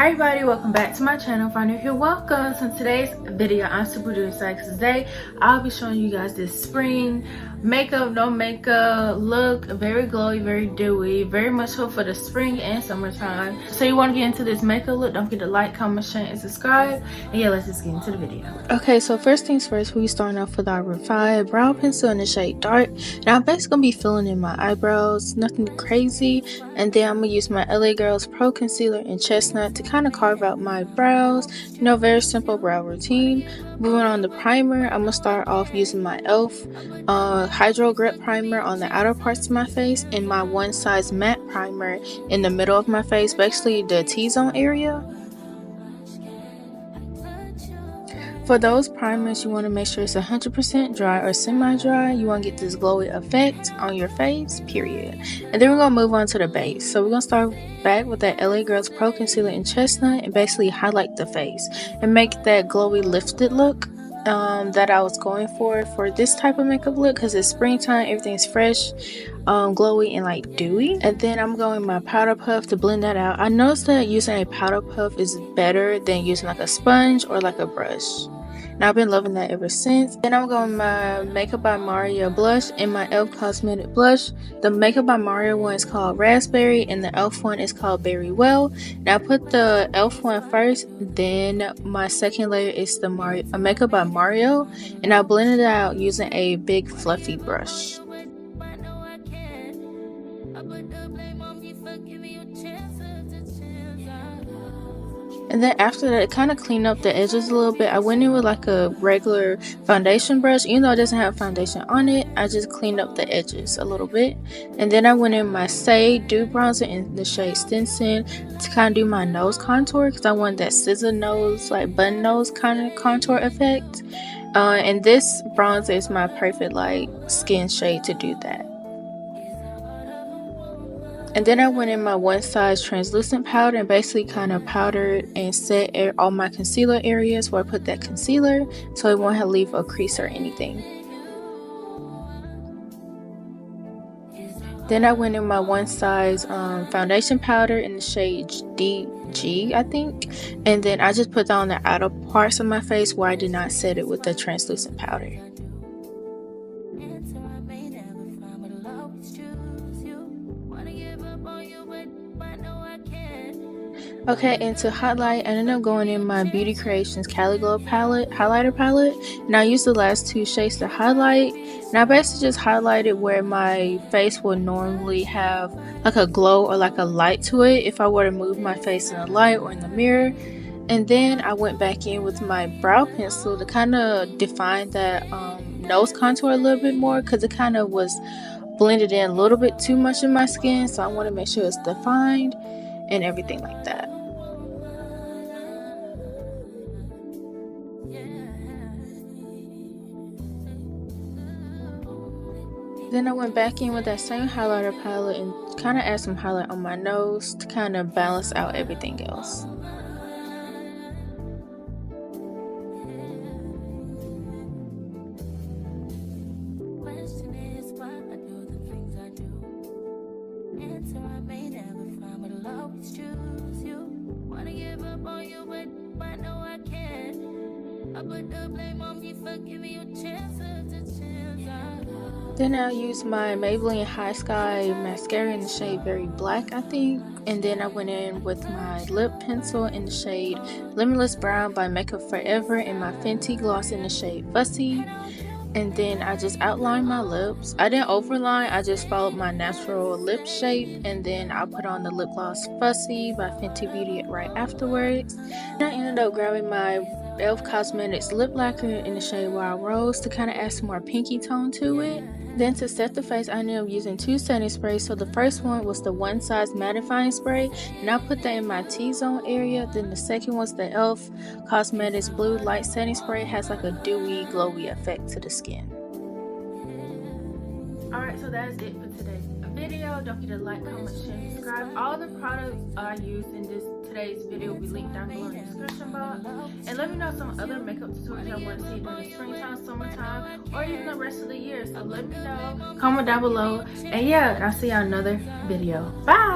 Hi everybody, welcome back to my channel. If you're new here, welcome. So in today's video, I'm super duper excited because today I'll be showing you guys this spring makeup, no makeup look. Very glowy, very dewy, very much so for the spring and summertime. So you want to get into this makeup look, don't forget to like, comment, share, and subscribe. And yeah, let's just get into the video. Okay, so first things first, we're starting off with our refy brow pencil in the shade dark. And I'm basically gonna be filling in my eyebrows, nothing crazy. And then I'm gonna use my LA Girls Pro Concealer in Chestnut to kind of carve out my brows. You know, very simple brow routine. Moving on to primer, I'm gonna start off using my e.l.f. Hydro Grip Primer on the outer parts of my face and my Onesize matte primer in the middle of my face, basically the T-zone area. For those primers, you want to make sure it's 100% dry or semi-dry. You want to get this glowy effect on your face, period. And then we're going to move on to the base. So we're going to start back with that LA Girls Pro Concealer in Chestnut and basically highlight the face and make that glowy lifted look that I was going for this type of makeup look, because it's springtime, everything's fresh, glowy, and like dewy. And then I'm going my powder puff to blend that out. I noticed that using a powder puff is better than using like a sponge or like a brush. And I've been loving that ever since. Then I'm going my Makeup by Mario blush and my e.l.f. cosmetic blush. The Makeup by Mario one is called Raspberry and the e.l.f. one is called Berry Well. Now I put the e.l.f. one first, then my second layer is the Makeup by Mario, and I blended it out using a big fluffy brush. And then after that, it kind of cleaned up the edges a little bit. I went in with like a regular foundation brush. Even though it doesn't have foundation on it, I just cleaned up the edges a little bit. And then I went in my Say Dew Bronzer in the shade Stinson to kind of do my nose contour, because I want that scissor nose, like bun nose kind of contour effect. And this bronzer is my perfect like skin shade to do that. And then I went in my Onesize translucent powder and basically kind of powdered and set all my concealer areas where I put that concealer, so it won't have leave a crease or anything. Then I went in my Onesize foundation powder in the shade DG, I think. And then I just put that on the outer parts of my face where I did not set it with the translucent powder. Okay, and to highlight, I ended up going in my Beauty Creations Cali highlighter palette, and I used the last two shades to highlight. And I basically just highlighted where my face would normally have like a glow or like a light to it if I were to move my face in the light or in the mirror. And then I went back in with my brow pencil to kind of define that nose contour a little bit more, because it kind of was blended in a little bit too much in my skin, so I want to make sure it's defined and everything like that. Then I went back in with that same highlighter palette and kind of add some highlight on my nose to kind of balance out everything else. Then I'll use my Maybelline High Sky mascara in the shade Very Black, I think. And then I went in with my lip pencil in the shade Limitless Brown by Makeup Forever and my Fenty gloss in the shade Fussy. And then I just outlined my lips. I didn't overline, I just followed my natural lip shape. And then I put on the lip gloss Fussy by Fenty Beauty right afterwards. And I ended up grabbing my e.l.f. Cosmetics lip lacquer in the shade Wild Rose to kind of add some more pinky tone to it. Then to set the face, I ended up using two setting sprays. So the first one was the Onesize mattifying spray, and I put that in my T-zone area. Then the second was the e.l.f. Cosmetics blue light setting spray. It has like a dewy, glowy effect to the skin. Alright, so that is it for today's video. Don't forget to like, comment, share, and subscribe. All the products I used in today's video will be linked down below in the description box. And let me know some other makeup tutorials I want to see during the springtime, summertime, or even the rest of the year. So let me know. Comment down below. And yeah, I'll see you on another video. Bye!